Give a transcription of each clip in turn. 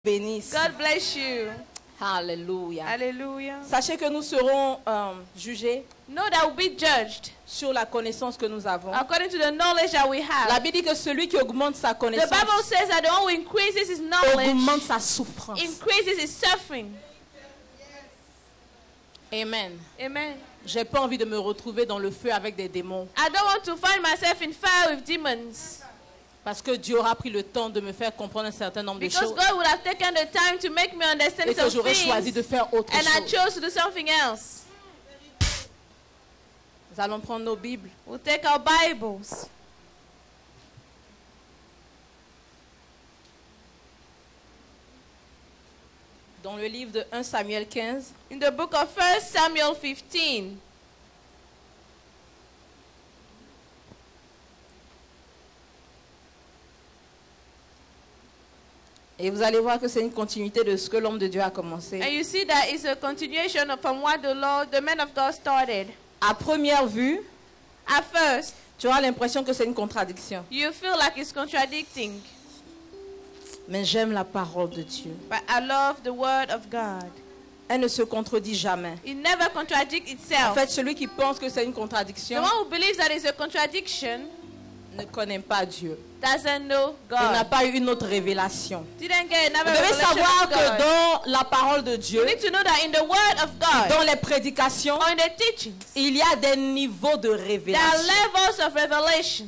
bénisse. God bless you. Alléluia. Hallelujah. Sachez que nous serons jugés Know that we'll be judged sur la connaissance que nous avons. according to the knowledge that we have. La Bible dit que celui qui augmente sa The connaissance Bible says that the one who increases his knowledge augmente sa souffrance. increases his suffering. Amen. Amen. J'ai pas envie de me retrouver dans le feu avec des démons. I don't want to find myself in fire with demons. Parce que Dieu aura pris le temps de me faire comprendre un certain nombre de Because choses. God would have taken the time to make me understand Et que some j'aurais choisi things. de faire autre And I chose. chose to do something else. Nous allons prendre nos Bibles. We'll take our Bibles. Dans le livre de 1 Samuel 15. In the book of 1 Samuel 15. Et vous allez voir que c'est une continuité de ce que l'homme de Dieu a commencé. And you see that it's a continuation from what the man of God started. À première vue, At first, tu auras l'impression que c'est une contradiction. you feel like it's contradicting. Mais j'aime la parole de Dieu. But I love the word of God. Elle ne se contredit jamais. It never contradicts En itself. fait, celui qui pense que c'est une The contradiction one who believes that it's a contradiction ne connaît pas Dieu. doesn't know Il n'a God. pas eu une autre révélation. Didn't get Vous another devez revelation savoir of que God. dans la parole de Dieu, You need to know that in the word of God, dans les prédications, or in the teachings, il y a des niveaux de there are révélation. levels of revelation.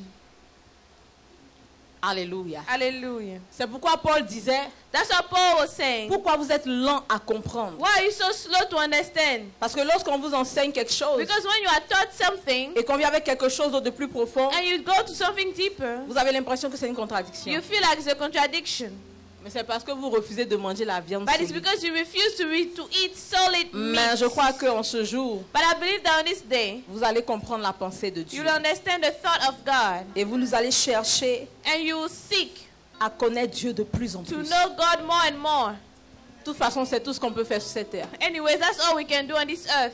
Alléluia. Hallelujah. C'est pourquoi Paul disait, That's what Paul was saying. pourquoi vous êtes lent à comprendre? Why are you so slow to understand? Parce que lorsqu'on vous enseigne quelque chose Because when you are taught something et qu'on vient avec quelque chose de plus profond, and you go to something deeper, vous avez l'impression que c'est une contradiction. you feel like it's a contradiction. Mais c'est parce que vous refusez de manger la viande But it's solide. because you refuse to eat solid Mais je meat. crois qu'en ce jour, But I believe that on this day, vous allez comprendre la pensée de Dieu. you'll understand the thought of God Et vous allez chercher and you will seek à connaître Dieu de plus en to plus. know God more and more. De toute façon, c'est tout ce qu'on peut faire sur cette terre. Anyways, that's all we can do on this earth.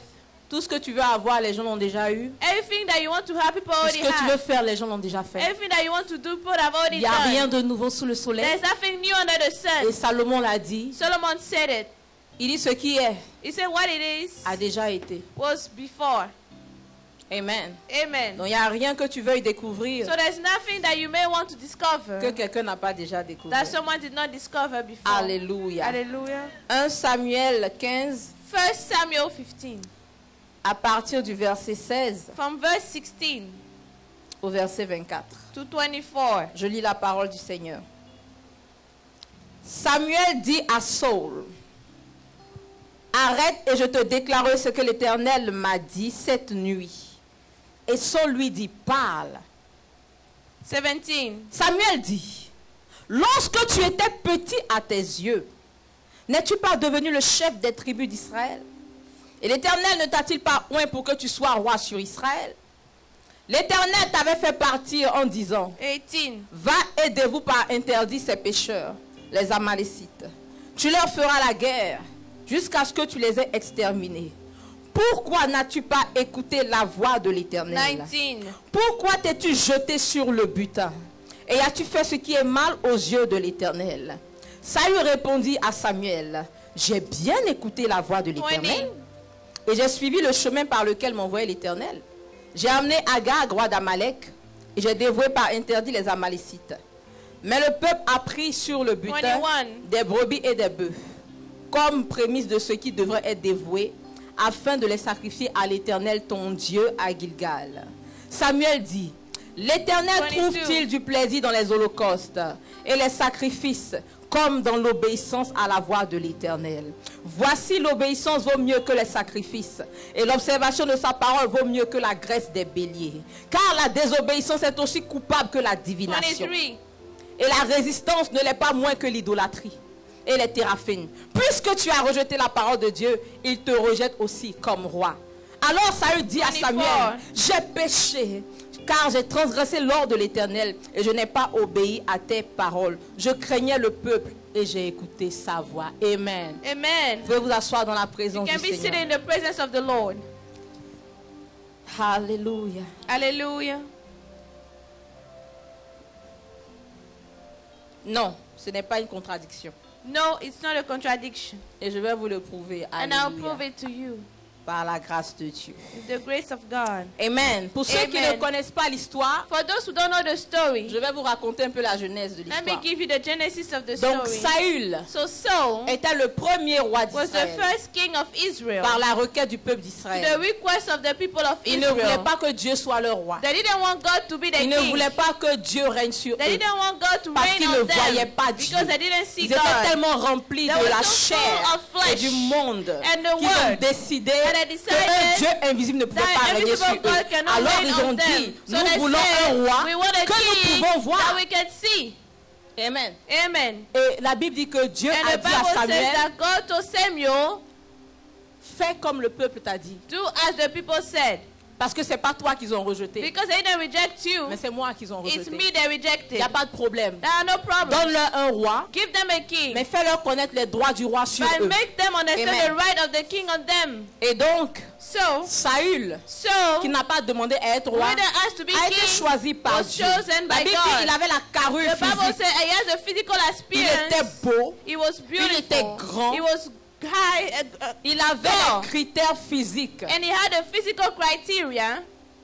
Tout ce que tu veux avoir, les gens l'ont déjà eu. Everything that you want to have, people Tout ce already que tu veux have. faire, les gens l'ont déjà fait. Everything that you want to do, people have Il already n'y a rien done. de nouveau sous le soleil. There's nothing new under the Et sun. Salomon l'a dit. Solomon said it. Il dit ce qui est He said what it is a déjà été. was before. Amen. Amen. Donc il n'y a rien que tu veuilles découvrir So there's nothing that you may want to que discover quelqu'un n'a pas déjà découvert. that someone did not discover before. Alléluia. Hallelujah. 1 Samuel 15, 1 Samuel 15, à partir du verset 16 from verse 16 au verset 24. to 24. Je lis la parole du Seigneur. Samuel dit à Saul, arrête et je te déclarerai ce que l'Éternel m'a dit cette nuit. Et Saul lui dit, parle. 17. Samuel dit, lorsque tu étais petit à tes yeux, n'es-tu pas devenu le chef des tribus d'Israël? Et l'Éternel ne t'a-t-il pas oint pour que tu sois roi sur Israël? L'Éternel t'avait fait partir en disant, 18. va, aidez-vous par interdit ces pécheurs, les Amalécites. Tu leur feras la guerre jusqu'à ce que tu les aies exterminés. Pourquoi n'as-tu pas écouté la voix de l'Éternel? 19. Pourquoi t'es-tu jeté sur le butin? Et as-tu fait ce qui est mal aux yeux de l'Éternel? Saül répondit à Samuel, j'ai bien écouté la voix de l'Éternel. Et j'ai suivi le chemin par lequel m'envoyait l'Éternel. J'ai amené Agag, roi d'Amalek, et j'ai dévoué par interdit les Amalécites. Mais le peuple a pris sur le butin 21. des brebis et des bœufs, comme prémisse de ce qui devrait être dévoué, afin de les sacrifier à l'Éternel ton Dieu à Gilgal. Samuel dit, l'Éternel 22. trouve-t-il du plaisir dans les holocaustes et les sacrifices, comme dans l'obéissance à la voix de l'Éternel? Voici, l'obéissance vaut mieux que les sacrifices, et l'observation de sa parole vaut mieux que la graisse des béliers. Car la désobéissance est aussi coupable que la divination, 23. et la résistance ne l'est pas moins que l'idolâtrie et les téraphines. Puisque tu as rejeté la parole de Dieu, il te rejette aussi comme roi. Alors Saül dit à 24. Samuel, j'ai péché, car j'ai transgressé l'ordre de l'Éternel et je n'ai pas obéi à tes paroles. Je craignais le peuple et j'ai écouté sa voix. Amen. Amen. Vous pouvez vous asseoir dans la You présence can du be seated Seigneur. in the presence of the Lord. Alléluia. Hallelujah. Non, ce n'est pas une contradiction. No, it's not a contradiction. Et je vais vous le prouver. And I'll Alléluia. prove it to you. Par la grâce de Dieu. With the grace of God. Amen. Pour ceux qui ne Amen. connaissent pas l'histoire, For those who don't know the story, je vais vous raconter un peu la genèse de let me l'histoire. give you the genesis of the Donc story. Saül So Saul était le premier roi was the d'Israël first king of Israel. par la requête du peuple To the d'Israël. request of the people of Ils ne voulaient Israel. pas que Dieu soit leur roi. They didn't want God to be the Ils ne king. voulaient pas que Dieu règne sur They eux. didn't want God to Parce reign qu'ils ne on voyaient them. pas Dieu. Because they didn't see Ils étaient God. tellement remplis They de were la so chair full of et flesh du monde and the qu'ils ont word décidé that they decided qu'un Dieu invisible ne pouvait that pas régner sur invisible eux. God cannot Alors reign ils ont on them. dit, So nous they voulons said, un roi we want a que nous king pouvons that voir. we can see. Amen. Amen. Et la Bible dit que Dieu And a the dit à Bible says Samuel, that God told Samuel, fais comme le peuple t'a dit. do as the people said. Parce que c'est pas toi qu'ils ont rejeté, Because they didn't reject you, mais c'est moi qu'ils ont it's rejeté. me they Il rejected. n'y a pas de problème. There are no problems. Donne-leur un roi, Give them a king. mais fais-leur connaître les droits du roi sur But eux. make them understand Amen. the right of the king on them. Et donc, So, Saül, qui n'a pas demandé à être roi, who didn't ask to be a été king, choisi par was Dieu. chosen La by Bible dit God. qu'il avait la carrure The Bible physique. says he has a physical Il était appearance. beau, He was beautiful. était grand. He was high, il avait tall. les critères physiques and he had a physical criteria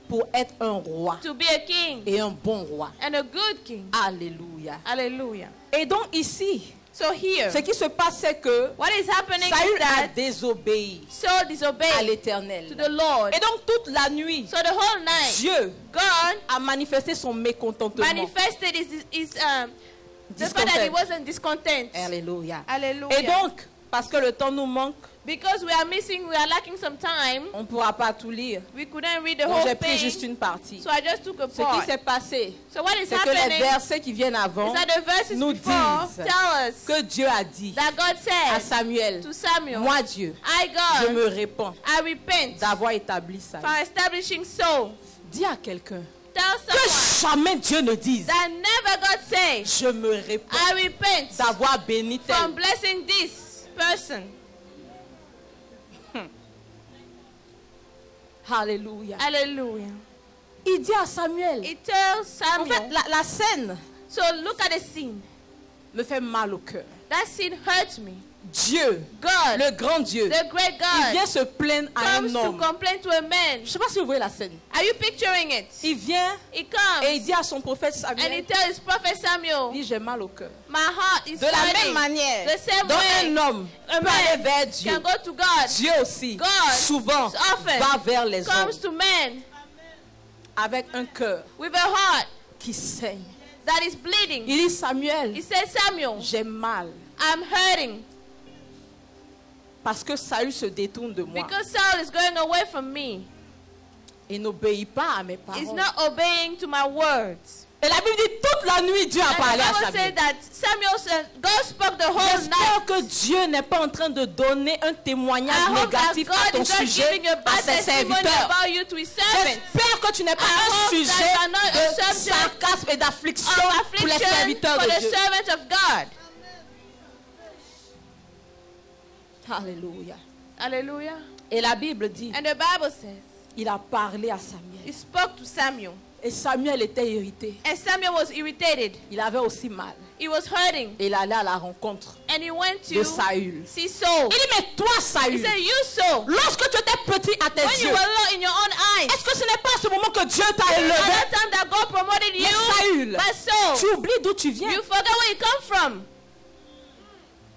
pour être un roi to be a king et un bon roi. and a good king. Alléluia. Hallelujah. Et donc ici, So here, ce qui se passe, c'est que what is happening Saül is a that désobéi Saul à disobeyed l'Éternel. to the Lord. Et donc toute la nuit, So the whole night, Dieu God a manifesté son mécontentement. manifested the fact that he wasn't discontent. Alléluia. Hallelujah. Et donc, parce que le temps nous manque, Because we are lacking some time, on ne pourra pas tout lire. we couldn't read the Donc whole j'ai pris juste thing. une partie. So I just took a Ce qui part. s'est passé, So what is c'est que les happening versets qui viennent avant is that the verses nous before disent tell us que Dieu a dit that God à said Samuel, to Samuel, moi Dieu, I je God, me répands I repent d'avoir établi ça. for establishing Saul. Dis à quelqu'un Tell que someone jamais Dieu ne dise, that never God say, je me répands I repent d'avoir béni tel. from blessing this person. Alléluia. Hallelujah. Il dit à Samuel, It tells en fait Samuel. la scène So look at the scene. me fait mal au cœur. That scene hurts me. Dieu, God, le grand Dieu, the great il vient God, se plaindre à comes un to homme. complain to a man. Je ne sais pas si vous voyez la scène. Are you picturing it? Il vient He et comes il dit à son prophète and he Samuel, tells his prophet il Samuel, dit j'ai mal au cœur. my heart is De la même hurting. manière The same dont way un homme a peut aller man vers Dieu, can go to God, Dieu aussi God souvent often va vers les hommes comes to man avec un cœur with a heart qui saigne. that is bleeding. Il dit Samuel, He says, Samuel, j'ai mal I'm hurting parce que Saül se détourne de moi because Saul is going away from me. et n'obéit pas à mes He's paroles. not obeying to my words. Et la Bible dit toute la nuit Dieu a And parlé the à Bible Samuel. said that Samuel said, God spoke the whole J'espère night. que Dieu n'est pas en train de donner un témoignage I hope that négatif à God ton is not sujet, giving a à bad ses testimony serviteurs. about you to his servants. J'espère que tu n'es pas I un hope sujet that you are not a de subject sarcasme et d'affliction Of pour les affliction serviteurs for de the Dieu. servants of God. Alléluia. Hallelujah. Et la Bible dit, And the Bible says, il a parlé à he Samuel. spoke to Samuel. Et Samuel était irrité. And Samuel was irritated. Il avait aussi mal. He was hurting. Et il allait à la rencontre And he went de to Saül. see Saul. Il dit, mais toi He Saül, said, you Saul, lorsque tu étais petit à tes when you yeux, were low in your own eyes, est-ce que ce n'est pas à ce moment que Dieu t'a at élevé? that time that God promoted Mais you, Saül, but Saul, tu oublies d'où tu viens. you forget where you come from.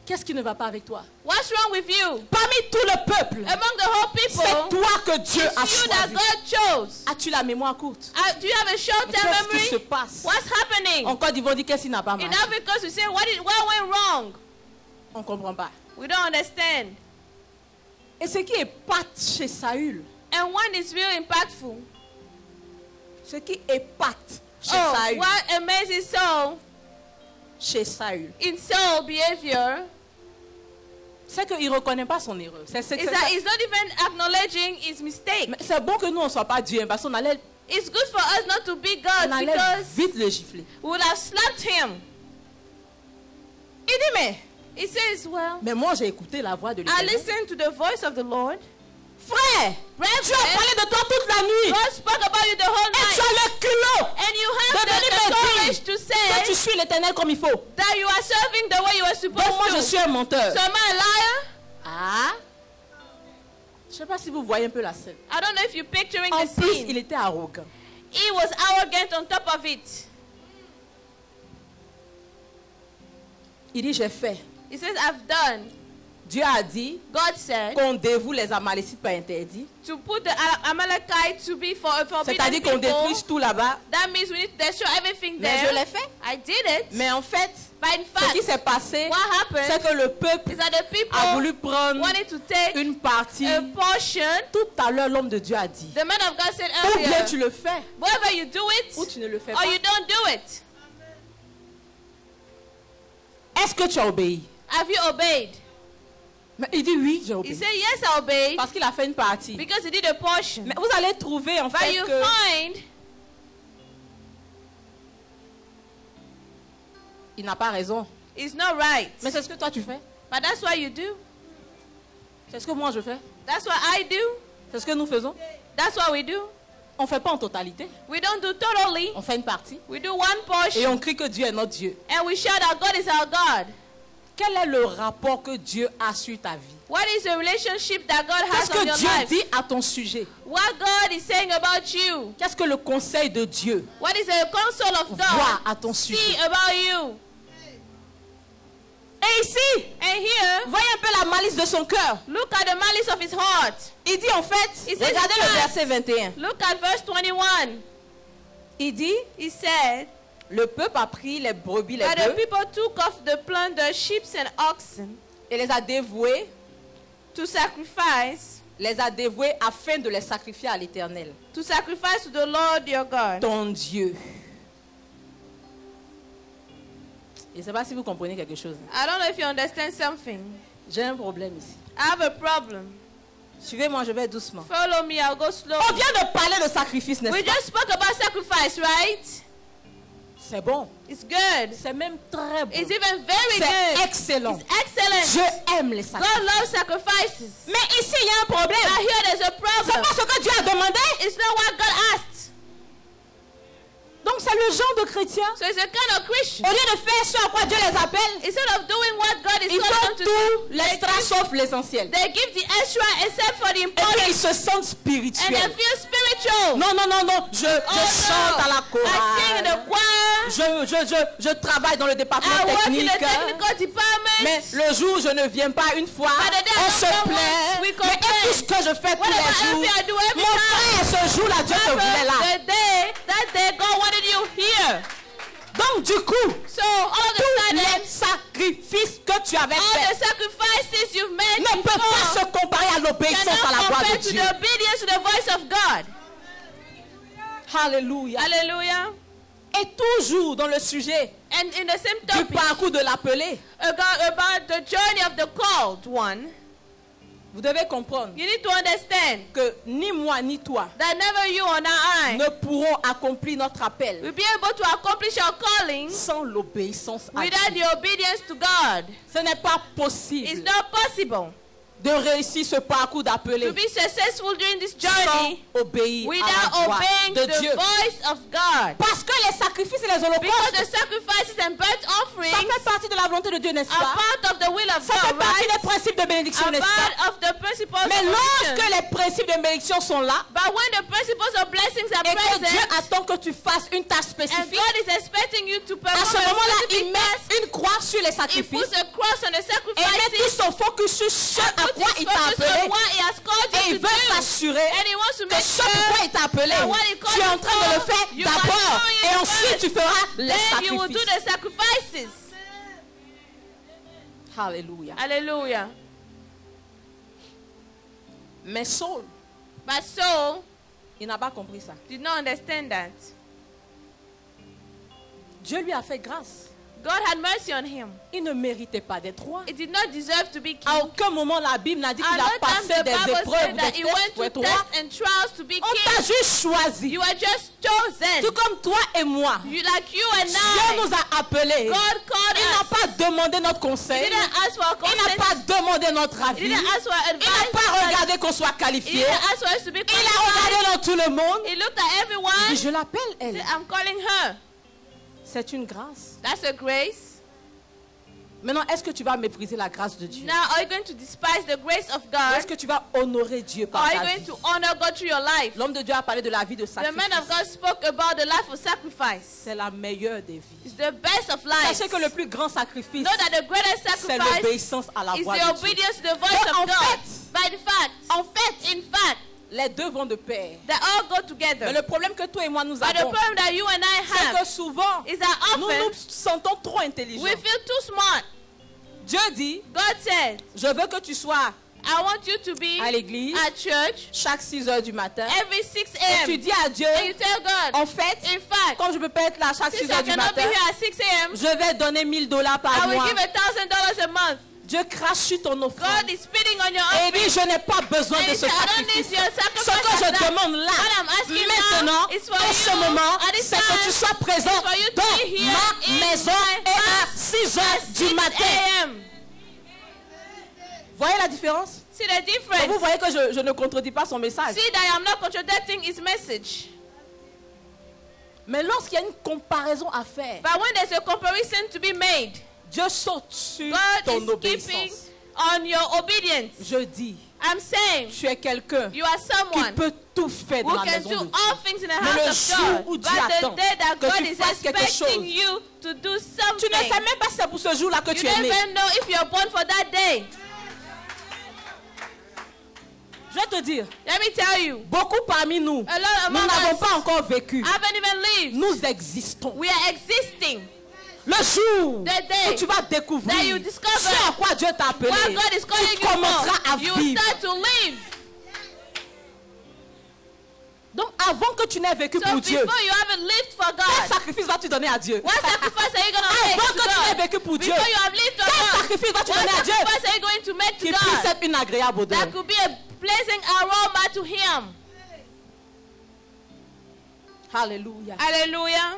Qu'est-ce qui ne va pas avec toi? What's wrong with you? Parmi tout le peuple, Among the whole c'est people, toi que Dieu a it's you that choisi. God chose. As-tu la mémoire courte? Do you have a short-term Qu'est-ce qui se memory? passe? What's happening? En Côte d'Ivoire, on dit qu'est-ce qui n'a pas In marché. Africa, we say, what went wrong? On ne comprend pas. We don't understand. Et ce qui épate chez Saül, And one is real impactful. ce qui épate chez Oh, Saül, what amazes Saul chez Saül, in Saul's behavior c'est qu'il ne reconnaît pas son erreur. is that he's not even acknowledging his mistake. Mais c'est bon que nous, on ne soit pas Dieu, parce qu'on allait, It's good for us not to be God on allait because vite le gifler. we would have slapped him. Il dit, He says, well, mais moi j'ai écouté la voix de I l'Éternel. listened to the voice of the Lord Frère, Dieu a parlé de toi toute la nuit. God spoke about you the whole Et tu night. as le culot And you de have venir the me courage dire to que say tu suis l'Éternel comme il faut. that you are serving the way you are Donc supposed moi, je to. suis un menteur. So am I a liar? Ah. Je ne sais pas si vous voyez un peu la scène. I don't know if you're picturing En the plus, scene. il était arrogant. He was arrogant on top of it. Il dit, j'ai fait. He says, I've done. Dieu a dit God said qu'on dévoue les Amalécites par interdit. to put the Amalekites to be for forbidden C'est-à-dire qu'on people. détruise tout là-bas. That means we need to destroy everything Mais je there. l'ai fait. I did it. Mais en fait, But in ce qui fact, s'est passé, what c'est happened que le peuple is that the people a voulu prendre wanted to take une partie. a portion. Tout à l'heure, l'homme de Dieu a dit, The man of God said ou bien earlier, tu le fais, whether you do ou it tu ne le fais or pas. you don't do it. Est-ce que tu as obéi? Have you obeyed? Mais il dit oui, j'ai He obéi. said, yes, I obeyed. Parce qu'il a fait une partie. Because he did a portion. Mais vous allez trouver en But fait you que find il n'a pas raison. it's not right. Mais c'est ce que toi tu fais. But that's what you do. C'est ce que moi je fais. That's what I do. C'est ce que nous faisons. That's what we do. On ne fait pas en totalité. We don't do totally. On fait une partie. We do one Et portion. on crie que Dieu est notre Dieu. And we shout that God is our God. Quel est le rapport que Dieu a sur ta vie? What is the relationship that God has Qu'est-ce on que your Dieu life? dit à ton sujet? What God is saying about you? Qu'est-ce que le conseil de Dieu What is the counsel of voit God à ton see sujet? about you? Et ici, And here, voyez un peu la malice de son cœur. look at the malice of his heart. Il dit en fait, It says regardez in le fact- verset 21. Look at verse 21. Il dit, He said le peuple a pris les brebis, les that the bœufs, people took off the plunder, sheep and oxen, et les a dévoués, to sacrifice afin de les sacrifier à l'Éternel, to the Lord your God. ton Dieu. Je ne sais pas si vous comprenez quelque chose. I don't know if you understand something. J'ai un problème ici. I have a problem. Suivez-moi, je vais doucement. Follow me, I'll go slow. On vient de parler de sacrifice, n'est-ce We pas? just spoke about sacrifice, right? C'est bon. It's good. C'est même très bon. It's even very C'est good. excellent. It's excellent. Je aime les sacrifices. God loves sacrifices. Mais ici, il y a un problème. But here there's a C'est problem. pas ce que Dieu a demandé. It's not what God asked. Donc c'est le genre de chrétien. So it's a kind of Christian. Au lieu de faire ce à quoi Dieu les appelle, Instead of doing what God is ils calling font them to tout do, l'extra sauf l'essentiel. they give the extra except for the Et puis important. ils se sentent And they spirituels. feel spiritual. Non, non, non, non. Je chante à la I sing in the chorale. choir. Je travaille dans le département I work in technique. the technical department. Mais le jour où je ne viens pas une fois, But the day I on don't se come plaint. once, we Mais complain. tout ce que je fais tous Whatever les jours, I do every mon time. frère, ce jour-là, Dieu te voulait là. The day, that day God wanted you here. Donc du coup, So all of tous a sudden, les sacrifices que tu avais all faits the sacrifices you've made ne peuvent pas se before comparer à l'obéissance à la cannot voix de compare to Dieu. the obedience to the voice of God. Alléluia. Hallelujah. Et toujours dans le sujet And in the same du topic parcours de l'appelé, about the journey of the called one, vous devez comprendre you need to understand que ni moi ni toi that never you or I ne pourrons accomplir notre appel will be able to accomplish our calling sans l'obéissance à without Dieu. the obedience to God. Ce n'est pas It's possible not possible de réussir ce parcours to d'appelé be successful during this sans journey obéir à without la voix obeying de the Dieu. voice of God. Parce que les sacrifices et les Because holocaustes, the sacrifices and burnt ça offerings fait partie de la volonté de Dieu, n'est-ce are pas? part of the will of Ça fait God, partie right? des principes de bénédiction, Are n'est-ce pas? part of the principles Mais of lorsque religion. les principes de bénédiction sont là, But when the principles of blessings are et que Dieu present, attend que tu fasses une tâche and spécifique, God is expecting you to à ce perform moment-là, a il specific met task, une croix sur les He sacrifices puts a cross on the et met tout sacrifices, son focus sur ce à puts quoi his il t'a focus appelé. on what He has called Et you il to veut do. s'assurer And He wants to que make ce pourquoi il t'a appelé, that what he called tu es en you train de le for, faire you are d'abord doing et it ensuite first. tu feras les Then you will do sacrifices. the sacrifices. Alléluia. Hallelujah. Mais Saul, But Saul il n'a pas compris ça. did not understand that. Dieu lui a fait grâce. God had mercy on him. Il ne méritait pas d'être roi. He did not deserve to be king. À aucun moment la Bible n'a dit qu'il At a no time passé the des Bible épreuves, said des that he tests went pour to être roi. tests and trials to be On t'a king. juste choisi. You are just chosen. Tout comme toi et moi. You like you and Dieu I. nous a appelés. God called Il n'a us. pas demandé notre He conseil. didn't ask for a Il n'a consent. pas demandé notre He avis. didn't ask for Il advice. n'a pas regardé qu'on soit He qualifié. didn't ask for us to be Il a qualified. regardé dans tout le monde. He looked at everyone. Et je l'appelle He elle. said, I'm calling her. C'est une grâce. That's a grace. Maintenant, est-ce que tu vas mépriser la grâce de Dieu? Now, are you going to despise the grace of Ou God? est-ce que tu vas honorer Dieu Or par are you ta going vie? to honor God through your life? L'homme de Dieu a parlé de la vie de The man sacrifice. of God spoke about the life of sacrifice. C'est la meilleure des vies. It's the best of life. Sachez que le plus grand sacrifice, Know that the greatest c'est sacrifice l'obéissance à la is voix the de Dieu. obedience to the voice Donc, of en God. fait- By the fact, in fact, Les deux vont de pair. they all go Mais together. le problème que toi et moi nous But the avons, problem that you and I c'est que have souvent, is that nous often nous sentons trop intelligents. we feel too smart. Dieu dit, God said, je veux que tu sois I want you to be à l'église at church chaque 6 heures du matin. every 6 Et tu a.m. dis à Dieu, And you tell God, en fait, in fact, comme je ne peux pas être là chaque 6 since I heures du cannot be matin, here at 6 a.m., je vais donner $1000 par I will mois. give $1,000 a month. Dieu crache sur ton offrande. God is spitting on your Et offering. dit, je n'ai pas besoin And de he ce said, I don't sacrifice. need your sacrifice. Ce que of je that. demande là, What I'm asking maintenant, now is for en you, ce moment, at this c'est que tu time, sois présent is for you to dans be here ma in maison my et à house 6 heures at du 6 matin. a.m. Voyez la différence? See the Donc, difference? vous voyez que je ne contredis pas son message. See that I'm not contradicting his message. Mais lorsqu'il y a une comparaison à faire, But when there's a comparison to be made, Dieu saute sur God ton is keeping obéissance. on your obedience. Je dis, I'm saying tu es quelqu'un you are qui someone peut tout faire dans who la can maison do de Dieu. all things in the Mais le house of jour God. où But Dieu attend the day that que God tu is fasses quelque expecting chose, you to do Tu something, ne sais même pas si c'est pour ce jour-là que you tu es don't né. even know if you're born for that day. Je vais te dire, Let me tell you, beaucoup parmi nous, a lot nous among n'avons us pas encore vécu. haven't even lived. Nous existons. We are existing. Le jour The day où tu vas that découvrir you discover ce à quoi Dieu t'a appelé, what God is calling tu you commenceras à for, you will vivre. start to live. Donc avant que tu n'aies vécu So pour Dieu, before you haven't lived for quel God, sacrifice vas-tu donner à Dieu? what sacrifice are you going to make Avant to que tu n'aies God? vécu pour Dieu, Before you have lived for quel God, sacrifice vas-tu what donner à Dieu sacrifice are you going to make to qui puisse God être une agréable odeur? that could be a pleasing aroma to Him? Alléluia. Hallelujah.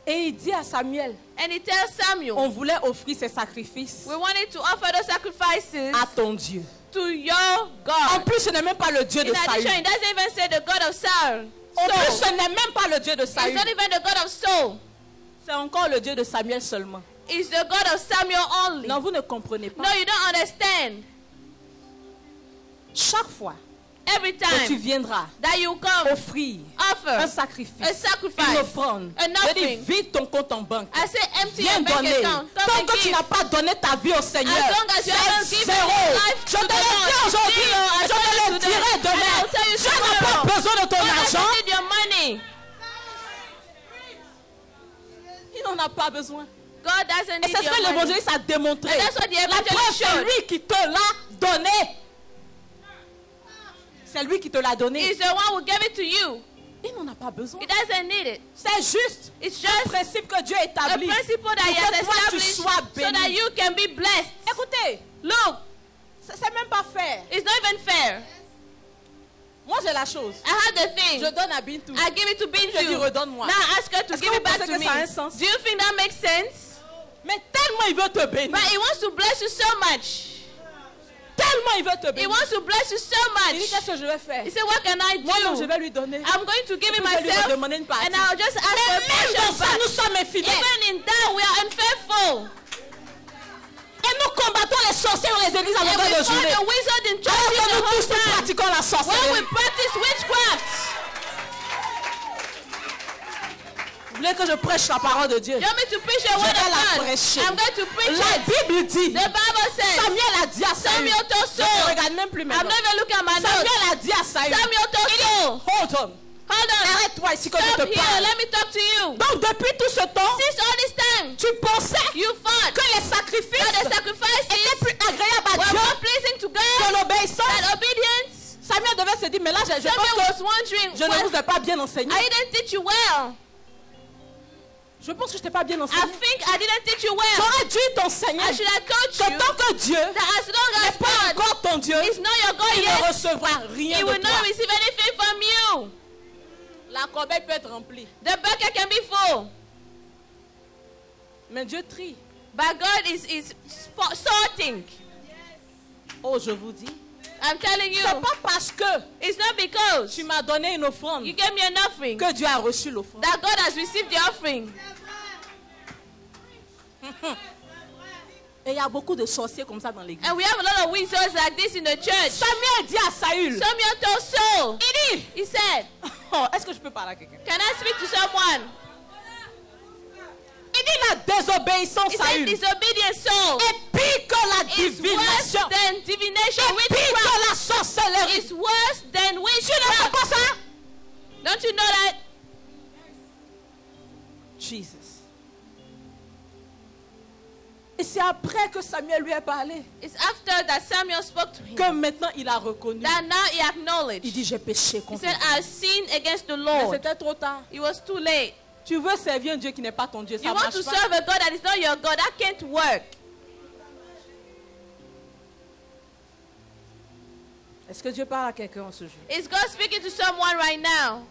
Et il dit à Samuel, And he tells Samuel, on voulait offrir ces sacrifices we wanted to offer those sacrifices à ton Dieu. to your En God. plus, ce n'est même pas le Dieu de In addition, Saül. it doesn't even say the God of Saul. En plus, So, ce n'est même pas le Dieu de it's Saül. not even the God of Saul. C'est encore le Dieu de Samuel seulement. It's the God of Samuel only. Non, vous ne comprenez pas. No, you don't understand. Chaque fois Every que tu time viendras that you come, offrir un offer sacrifice, a sacrifice, une offrande, an je dis, offering. vide ton compte en banque. I say empty Viens your bank donner. account. Come Tant and que tu give. n'as pas donné ta vie au Seigneur, As long as you haven't c'est given zéro. your life Je to te the le Lord, dis aujourd'hui, zero. I je tell te you le today, dirai and demain. I'll tell you Je n'ai tomorrow. pas besoin de ton God argent. doesn't need your money. Il n'en a pas besoin. God doesn't Et need c'est ce your que money. l'évangéliste a démontré. And that's what the La preuve, evangelist c'est showed. lui qui te l'a donné. C'est lui qui te l'a donné. He's the one who gave it to you. Il n'en a pas besoin. He doesn't need it. C'est juste It's un just principe que Dieu a a établi. principle that Pour He has que toi, tu established sois so béni. that you can be blessed. Écoutez, Look, c'est même pas fair. it's not even fair. Moi, j'ai la chose. I had the thing. Je donne à Bintou. I give it to Je dis, Bintu. redonne-moi. Now I ask her to Est-ce give que it vous back pensez to que me. ça a un sens? Do you think that makes sense? Mais tellement il veut te bénir. But He wants to bless you so much. Tellement il veut te He bénir. wants to bless you so Il dit, much. qu'est-ce que je vais faire? He said, what can I Moi, non, je do? vais lui donner. I'm going to give Et it puis, je vais lui myself, redemander une partie. and I'll just ask for a Mais même portion dans ça, back. nous sommes infidèles. Even in that, we are unfaithful. Et nous combattons les sorciers dans les églises à And longueur we de find journée. a wizard in Alors churches que the nous whole tous, nous time. pratiquons la When we sorcellerie. practice witchcraft. Vous voulez que je prêche la parole de Dieu? You want me to preach the Je word vais la of God? prêcher. I'm going to preach La it. Bible dit, The Bible says, Samuel a dit à Saül, Samuel told je ne Saul, regarde même plus I'm maintenant. not even looking at my notes. Samuel a dit à Saül, Samuel told Saul, hold on, hold on, arrête-toi ici que je stop te here, parle. let me talk to you. Donc depuis tout ce temps, Since all this time, tu pensais you thought que les that the sacrifices sacrifices étaient plus agréables à were Dieu more pleasing to que God l'obéissance. than obedience. Samuel devait se dire, mais là, je Samuel pense was wondering, que je ne vous well, ai pas bien enseigné. I didn't teach you well. Je pense que je t'ai pas bien I enseigné. think I didn't teach you well. J'aurais dû t'enseigner I should have que taught you tant que Dieu that as long n'est as pas God encore ton Dieu, is not your God il ne yet, recevra rien He de will toi. not receive anything from you. La corbeille peut être remplie, The bucket can be full, mais Dieu trie. but God is sorting. Oh, je vous dis. I'm telling you. C'est pas parce que It's not because tu m'as donné une offrande you gave me an offering que Dieu a reçu l'offrande. that God has received the offering. Et il y a beaucoup de sorciers comme ça dans l'église. And we have a lot of wizards like this in the church. Samuel dit à Saül. Samuel told Saul. Il dit. He said, Oh, est-ce que je peux parler à quelqu'un? can I speak to someone? Il dit la désobéissance He à said, une. disobedient soul Et pire que la is worse divination. than divination. Et pire Witchcraft que la sorcellerie. is worse than Tu ne sais witchcraft. pas ça? Don't you know that? Jesus. Et c'est après que Samuel lui a parlé It's after that Samuel spoke to him que maintenant il a reconnu. that now he acknowledged. Il dit j'ai péché He contre said, Dieu. I sinned against the Mais Lord. c'était trop tard. It was too late. Tu veux servir un Dieu qui n'est pas ton Dieu, ça You want marche to pas. serve a God that is not your God. That can't work. Est-ce que Dieu parle à quelqu'un en ce jour? Is God speaking to someone right now?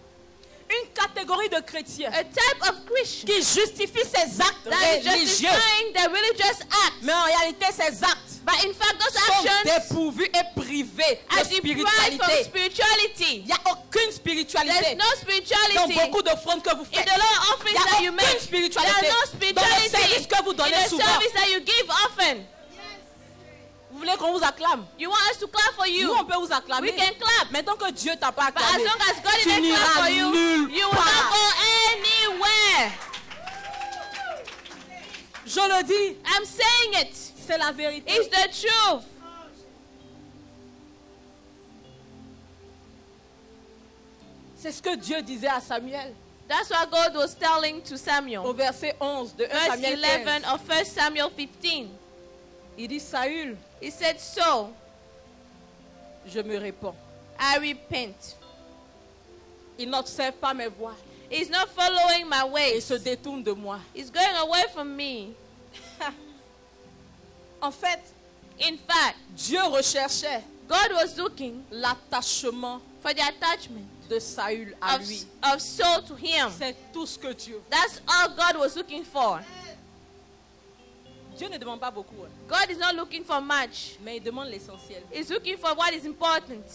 Une catégorie de chrétiens A type of Christian qui justifie ses actes that is religieux. justifying their religious acts. Mais en réalité, ces actes But in fact, those sont actions dépourvus et privés de are deprived from spiritualité. spirituality. Il n'y a aucune spiritualité There's no dans spirituality. beaucoup d'offrandes que vous In faites. the Lord Il offerings n'y a that you aucune make, spiritualité there are no dans le service spirituality que vous in donnez the souvent. service that you give often. Vous voulez qu'on vous acclame? You want us to clap for you? Nous, on peut vous acclamer. We can clap. Mais tant que Dieu t'a pas But as acclamé, long as God tu didn't clap n'iras for you, nulle you will not part. go anywhere. Je le dis, I'm saying it. c'est la vérité. It's the truth. C'est ce que Dieu disait à Samuel That's what God was telling to au Samuel. verset 11 de 1 Verse Samuel 11 15. of 1 Samuel 15. Il dit, Saül, He said, so je me réponds. I repent. Il n'observe pas mes voies. He's not following my Il ways. se détourne de moi. He's going away from me. En fait, In fact, Dieu recherchait God was looking l'attachement for the attachment de Saül à of, lui. of Saul to him. C'est tout ce que Dieu veut. That's all God was looking for. Dieu ne demande pas beaucoup, hein, God is not looking for much. mais il demande l'essentiel. He's looking for what is important.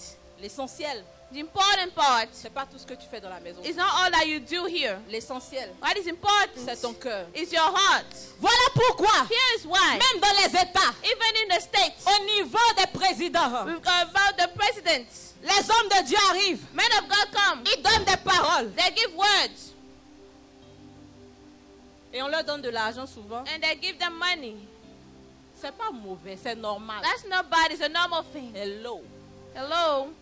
L'essentiel, The important part c'est pas tout ce que tu fais dans la maison. is not all that you do here. L'essentiel, What is important c'est ton cœur. is your heart. Voilà pourquoi, Here is why, même dans les États, even in the States, au niveau des présidents, we've got about the presidents. les hommes de Dieu arrivent. Men of God come. Ils donnent des paroles. They give words Et on leur donne de l'argent souvent. and they give them money. C'est pas mauvais, c'est normal. That's not bad. It's a normal thing. Hello. Hello.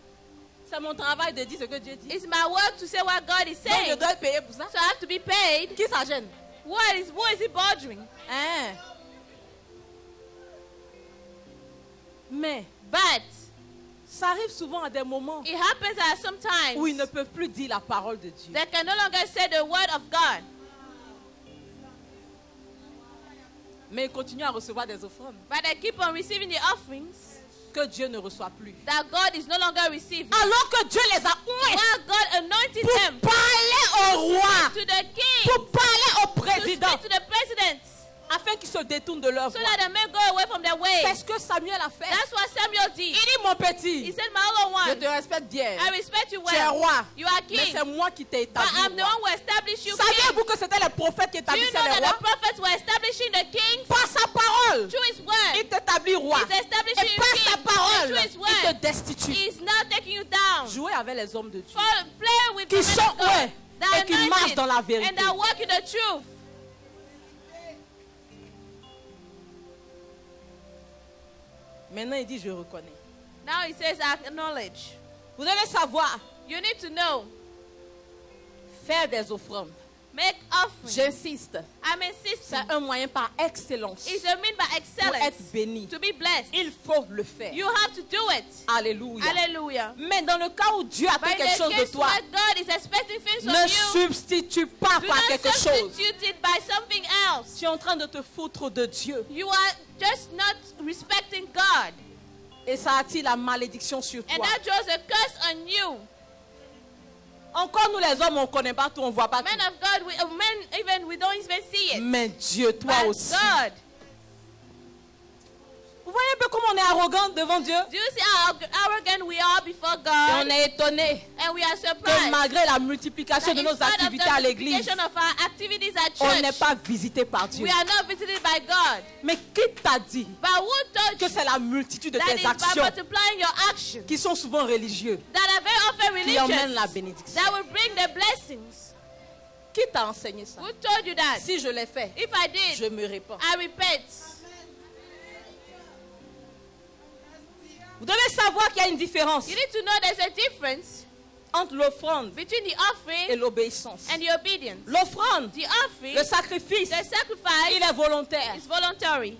C'est mon travail de dire ce que Dieu dit. It's my work to say what God is Donc je saying. dois être payé pour ça. So I have to be paid. Qui ça gêne? Who is it bothering? Hein? Mais But ça arrive souvent à des moments it happens at some times où ils ne peuvent plus dire la parole de Dieu. they can no longer say the word of God. Mais ils continuent à recevoir des offrandes But they keep on receiving the offerings que Dieu ne reçoit plus. that God is no longer receiving. Alors que Dieu les a oints While God anointed pour them parler au roi, to the king, pour parler au to président, speak to the president, afin qu'ils se détournent de leur so voie. that they may go away from their C'est ways. ce que Samuel a fait. That's what Samuel Il did. dit, mon He petit, said, my little je one, te respecte bien. I respect you Tu es well. roi, You are mais king. c'est moi qui t'ai But établi. I'm the roi. one who established you king. Saviez-vous que c'était les prophètes qui Do you établissaient know les that rois? the prophets were establishing the kings Par sa parole, through his word? il t'établit roi. He's establishing Et you par sa king. parole, And through his il word, te destitue. he's now taking you down. Jouez avec les hommes de Dieu Play with qui the sont men of God oués that et are qui marchent anointed dans la and vérité. that walk in the truth. Maintenant, il dit, je reconnais. Now he says, acknowledge. Vous devez savoir, You need to know. faire des offrandes. Make offering. J'insiste, I'm c'est insisting. un moyen par excellence It's a mean by pour excellence être béni. to be blessed. Il faut le faire. You have to do it. Alléluia. Hallelujah. Mais dans le cas où Dieu a But fait in quelque the chose de case toi, where God is expecting things from ne you, substitue pas do par not quelque chose. substitute it by something else. Tu es en train de te foutre de Dieu. You are just not respecting God. Et ça attire la malédiction sur And toi. that draws a curse on you. Encore nous les hommes, on ne connaît pas tout, on ne voit pas tout. Men of God, we don't even see it. Mais Dieu, toi But aussi. God, Vous voyez un peu comment on est arrogants devant Dieu? Do you see how arrogant we are before Et on God? est étonné And we are que surprised malgré la multiplication that de in nos spite of activités the à l'église, multiplication of our activities at on n'est church, pas visité par Dieu. we are not visited by God. Mais qui t'a dit But who told que you c'est la multitude de that tes is by actions multiplying your actions qui sont souvent religieux that are very often qui emmènent la religious bénédiction? that will bring the blessings? Qui t'a enseigné ça? Who told you that? Si je l'ai fait, If I did, je me répands. I repent. Vous devez savoir qu'il y a une différence You need to know there's a difference entre l'offrande between the et offering l'obéissance. and the obedience. L'offrande, The offering, le sacrifice, the sacrifice il est volontaire. is voluntary.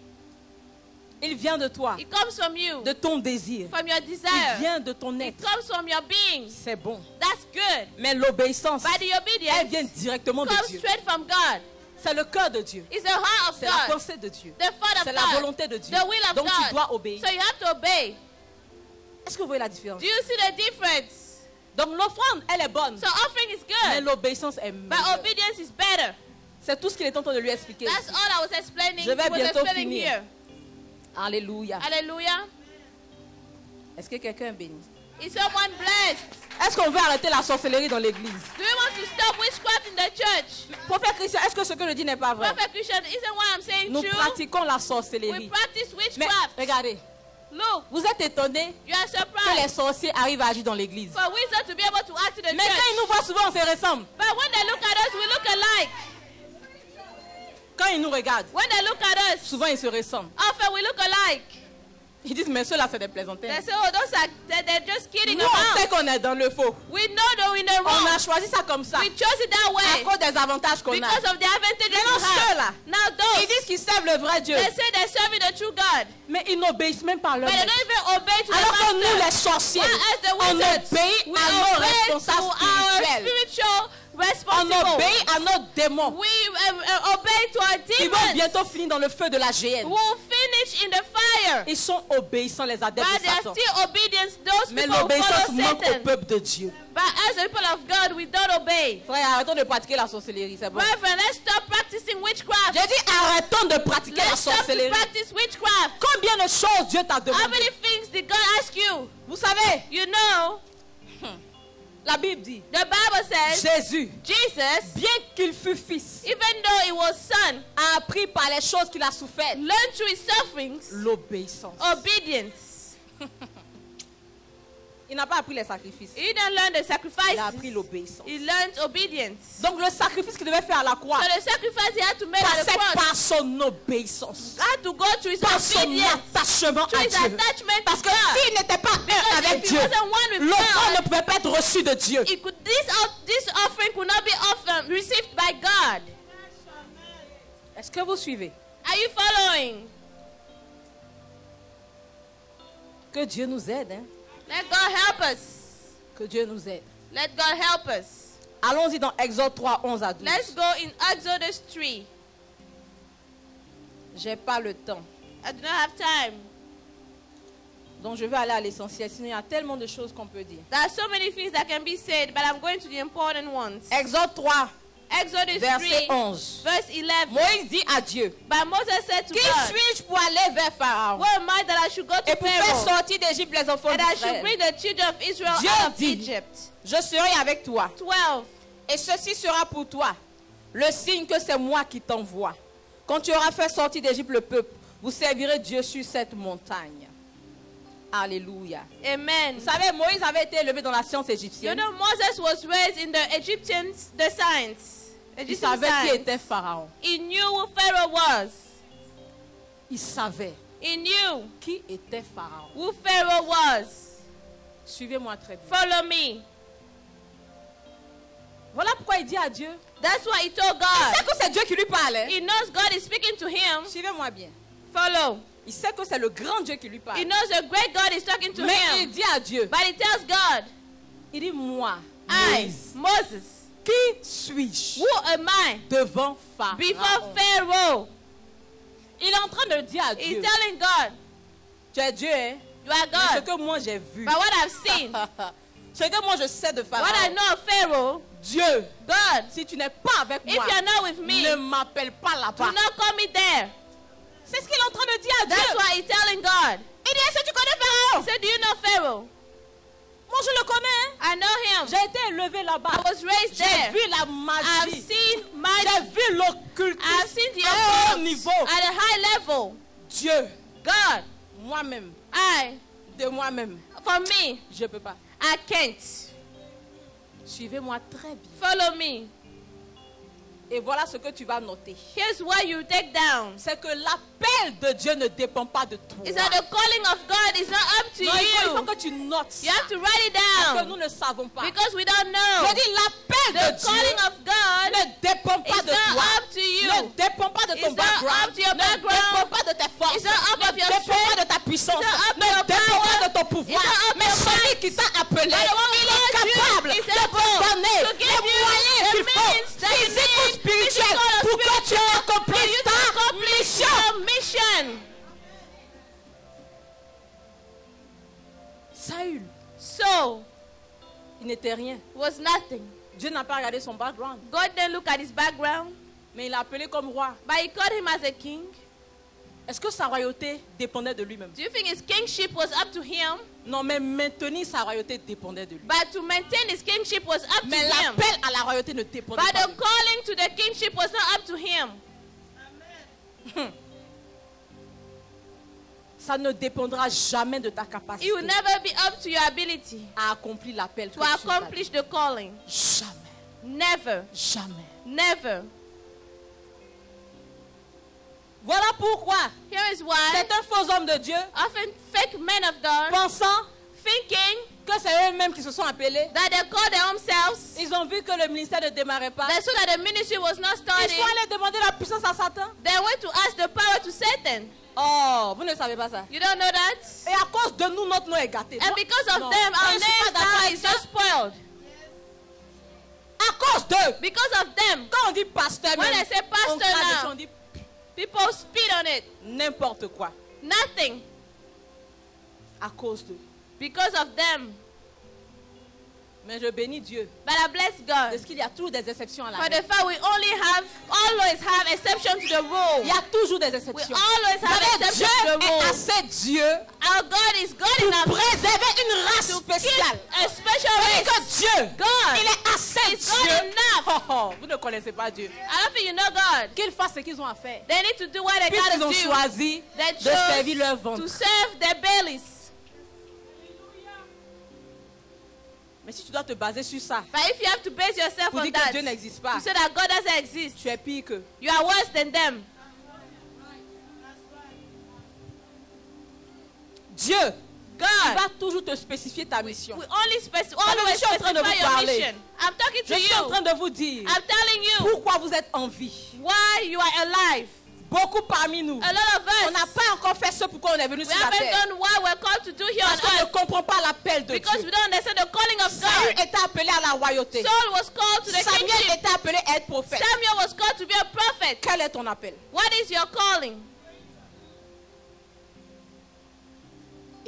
Il vient de toi, It comes from you, de ton désir. from your Il desire. vient de ton It être. comes from your being. C'est bon. That's good. Mais l'obéissance, But the elle vient obedience directement de comes Dieu. straight from God. C'est le cœur de Dieu. It's the heart of C'est la God, pensée de Dieu. the thought of C'est la God, volonté de Dieu. the will of Donc tu God. dois obéir. So you have to obey. Est-ce que vous voyez la différence? Do you see the difference? Donc l'offrande, elle est bonne. So offering is Mais good, l'obéissance est but meilleure. obedience is better. C'est tout ce qu'il est en train de lui expliquer. That's all I was explaining. Je vais He was bientôt explaining finir. here. Alléluia. Hallelujah. Est-ce que quelqu'un est béni? Is someone blessed? Est-ce qu'on veut arrêter la sorcellerie dans l'église? Do you want to stop witchcraft in the church? Prophète Christian, est-ce que ce que je dis n'est pas vrai? Prophet Christian, isn't what I'm saying Nous true? pratiquons la We sorcellerie. practice Mais witchcraft. regardez, Look, vous êtes étonnés you are que les surprised sorciers arrivent à agir dans l'église. for wizards to be able to act in the Mais quand ils church. nous voient souvent, on se ressemble. But when they look at us, we look alike. Quand ils nous regardent, When they look at us, souvent ils se ressemblent. often we look alike. Ils disent, mais ceux-là, c'est des They plaisanteries. say, oh, those are, they're just kidding Nous, on sait around. qu'on est dans le faux. We know that we're in the On a wrong. choisi ça comme ça. We chose it that À way cause des avantages qu'on a. because of the advantages Maintenant, we have. ceux-là, Now ils those, disent qu'ils servent le vrai Dieu. they say they're serving the true God, Mais ils n'obéissent même pas à leur but they maître. don't even obey to Alors que the nous, master. les sorciers, Whereas the on wizards, obéit we à nos obey to responsables our spirituels. spiritual On responsible. obéit à nos démons We obey to our qui vont demons bientôt finir dans le feu de la géhenne. who will finish in the fire. Ils sont obéissants, les adeptes But de they are Satan. still obedient. Those Mais people who l'obéissance follow manque au Satan. peuple de Dieu. But as the people of God, we don't obey. Frère, arrêtons de pratiquer la sorcellerie, c'est bon. Brethren, let's stop practicing witchcraft. J'ai dit arrêtons de pratiquer la Let's stop to sorcellerie. practice witchcraft. Combien de choses Dieu t'a How demandé? many things did God ask you? Vous savez, You know, la Bible dit, the Bible says Jésus, Jesus, bien qu'il fût fils, even though he was son, a appris par les choses qu'il a souffert learned through his sufferings l'obéissance. obedience. Il n'a pas appris les sacrifices. He didn't learn the Il a appris sacrifices. l'obéissance. He learned obedience. Donc le sacrifice qu'il devait faire à la croix So the sacrifice he had to make at the passait cross par son obéissance, had to go through his par son obedience, attachement through à his Dieu. attachment Parce to que God. s'il n'était pas un Because avec if he Dieu, wasn't one with l'offrande ne God, pouvait pas être reçue de Dieu. this offering could not be received by God. Est-ce que vous suivez? Are you following? Que Dieu nous aide. Hein? Let God help us. Que Dieu nous aide. Let God help us. Allons-y dans Exode 3, 11 à 12. Let's go in Exodus 3. J'ai pas le temps. I do not have time. Donc je vais aller à l'essentiel. Sinon il y a tellement de choses qu'on peut dire. There are so many things that can be said, but I'm going to the important ones. Exode 3, Exodus verset 3, 11. verse 11. Moïse dit à Dieu, But Moses said to qui God, suis-je pour aller vers Pharaon who am I that I should go et to pour faire Pharaoh sortir d'Égypte les enfants and I should d'Israël? bring the children of Israel Dieu out of dit, Egypt? je serai avec toi. 12. Et ceci sera pour toi le signe que c'est moi qui t'envoie. Quand tu auras fait sortir d'Égypte le peuple, vous servirez Dieu sur cette montagne. Alléluia. Amen. Vous savez, Moïse avait été élevé dans la science You égyptienne. know, Moses was raised in the the science. Il Egyptian savait qui science. était Pharaon. He knew who Pharaoh was. Il savait He knew qui était Pharaon. who Pharaoh was. Suivez-moi très bien. Follow me. Voilà pourquoi il dit à Dieu. That's what he told Il God. sait que c'est Dieu qui lui parle. hein. He knows God is speaking to him. Suivez-moi bien. Follow. Il sait que c'est le grand Dieu qui lui He parle. knows the great God is talking to Mais il him. dit à Dieu. But he tells God, Il dit moi, I, Moïse, Moses, qui suis-je who am I devant Pharaon? before Pharaoh? Il est en train de dire à He's Dieu. telling God, Tu es Dieu, hein? you are Mais ce God. que moi j'ai vu. But what I've seen, Ce que moi je sais de what I Pharaon. know of Pharaoh, Dieu, God, si tu n'es pas avec if moi, you're not with me, ne m'appelle pas do là-bas. not call me there. C'est ce qu'il est en train de dire à That's Dieu. why he's telling God. Il dit, est-ce que said, do you know Pharaoh? Moi, je le connais. Hein? I know him. J'ai été élevé là-bas. I was raised J'ai there. vu la I've magie. seen J'ai magic. vu l'occultisme I've seen the à un haut occult niveau. at a high level. Dieu, God, moi-même, de moi-même, for me, je ne peux pas. I can't. Suivez-moi très bien. Follow me. Et voilà ce que tu vas noter. Here's what you take down. C'est que l'appel de Dieu ne dépend pas de toi. Is that the calling of God is not up to Non, il faut you. que tu notes You ça. have to write it Parce que down. nous ne savons pas. Because we don't know. Je dis l'appel The de calling Dieu of God ne dépend pas is de not toi. up to you. Ne dépend pas de ton It's not background. up to your Ne dépend background. pas de tes forces. It's not up Ne of your dépend strength. pas de ta puissance. It's not up Ne to your dépend power. pas de ton pouvoir. It's not up Mais to your celui might. qui t'a appelé, But the one who il est called you capable is de te able donner to give les you moyens the qu'il faut, means that you physiques ou need, spirituels, physical or pour que tu spiritual, for accomplisses you to ta accomplish mission. your mission. Saül, So, il n'était rien. was nothing. Dieu n'a pas regardé son background, God didn't look at his background, mais il l'a appelé comme roi. but he called him as a king. Est-ce que sa royauté dépendait de lui-même? Do you think his kingship was up to him? Non, mais maintenir sa royauté dépendait de lui. But to maintain his kingship was up to Mais him. l'appel à la royauté ne dépendait But pas the de lui. calling to the kingship was not up to him. Ça ne dépendra jamais de ta capacité It will never be up to your ability à accomplir l'appel. to accomplish the calling. Jamais, Never. jamais. Never. Voilà pourquoi Here is why certains faux hommes de Dieu, often fake men of God pensant thinking que c'est eux-mêmes qui se sont appelés, that they call their own selves, ils ont vu que le ministère ne démarrait pas. they saw that the ministry was not Ils starting, sont allés demander la puissance à Satan. they went to ask the power to Satan. Oh, vous ne savez pas ça. You don't know that? Et à cause de nous, notre nom est gâté. And Non, because of non, them, moi, our je suis pas name d'accord now avec is ça. just spoiled. À cause d'eux. Because of them, Quand on dit pasteur, when même, I say on pastor crache dessus, now, on dit people spit on it. n'importe quoi. Nothing. À cause d'eux. Because of them. Mais je bénis Dieu. But I bless God. Parce qu'il y a toujours des exceptions à la For règle. the fact we always have exception to the Il rule. y a toujours des We exceptions. always Vous have savez, exception Dieu to the est rule. assez Dieu Our God is good pour enough préserver une race to keep spéciale. a special C'est race. que Dieu, God il est assez is good Dieu. enough. Oh, oh, vous ne connaissez pas Dieu. I don't think you know God. Qu'ils fassent ce qu'ils ont à faire. They need to do what they Puisqu'ils gotta ont do. choisi They de servir leur chose ventre. to serve their bellies. Mais si tu dois te baser sur ça, But if you have to base yourself pour on dire que that, Dieu n'existe pas, you say that God doesn't exist. tu es pire que. You are worse than them. Dieu, il God va toujours te spécifier ta mission. we only je suis en train de specify vous your parler. mission. I'm talking Je to suis en you. train de vous dire I'm telling you pourquoi vous êtes en vie. why you are alive. Beaucoup parmi nous, A lot of on n'a us, pas encore fait ce pourquoi on est venu we sur la haven't terre. done what we're called to do here Parce qu'on on ne earth comprend pas l'appel de because Dieu. we don't understand the calling of Saül God. était appelé à la royauté. Saul was called to the Samuel kingship. était appelé à être prophète. Samuel was called to be a prophet. Quel est ton appel? What is your calling?